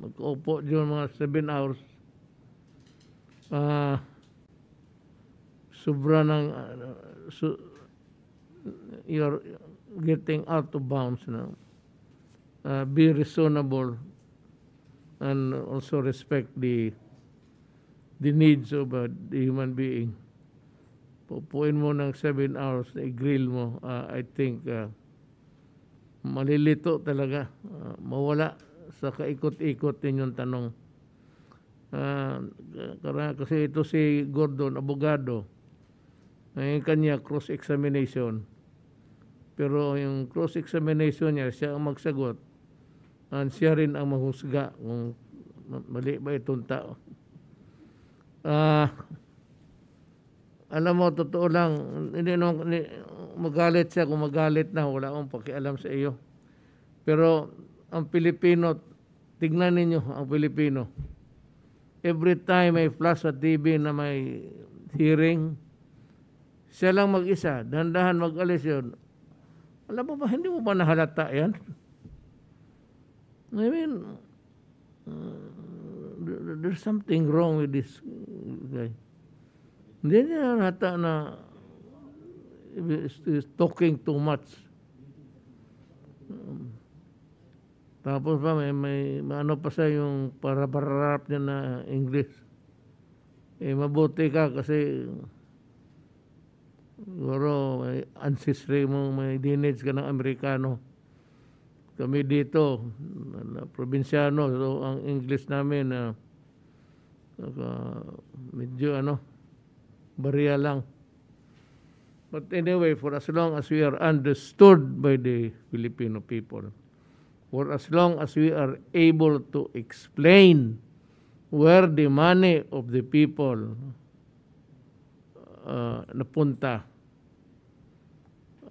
Magkaupo dyan mga 7 hours. Sobra ng you're getting out of bounds now. Be reasonable and also respect the needs of the human being. Pupuin mo ng 7 hours, i-grill mo, I think malilito talaga. Mawala sa kaikot-ikot ninyong tanong. Kasi ito si Gordon, abogado, ngayon kanya cross-examination. Pero yung cross-examination niya, siya ang magsagot. And siya rin ang mahusga kung mali ba itong tao. Alam mo, totoo lang, hindi magalit siya. Kung magalit na, wala akong pakialam sa iyo. Pero ang Pilipino, tignan ninyo ang Pilipino. Every time may flash sa TV na may hearing, siya lang mag-isa, dahan-dahan mag-alis yun. Alam mo ba, hindi mo ba nahalata yan? I mean, there's something wrong with this guy. Hindi niya nata na is talking too much. Tapos pa may ano pa sa yung para-pararap niya na English. Mabuti ka kasi siguro may ancestry mo, may lineage ka ng Amerikano. Kami dito, probinsyano, so ang English namin medyo bariya lang. But anyway, for as long as we are understood by the Filipino people, for as long as we are able to explain where the money of the people napunta,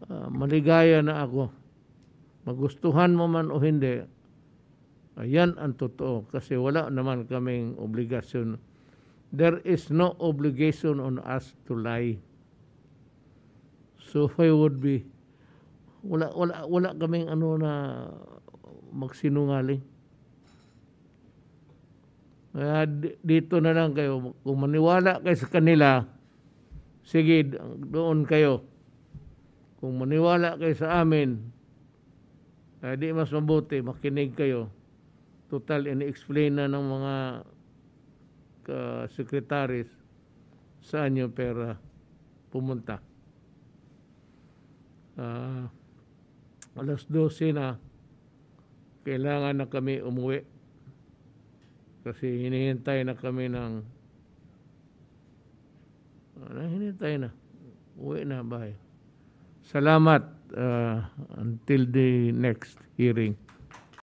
maligaya na ako. Magustuhan mo man o hindi, ayan ang totoo. Kasi wala naman kaming obligasyon. There is no obligation on us to lie. So I would be, wala kaming na magsinungaling. Kaya dito na lang kayo. Kung maniwala kayo sa kanila, sige, doon kayo. Kung maniwala kayo sa amin, di mas mabuti, makinig kayo. Total, ini-explain na ng mga sekretaris saan yung pera pumunta. Alas 12 na, kailangan na kami umuwi. Kasi hinihintay na kami ng hinihintay na. Uwi na, bye. Salamat until the next hearing.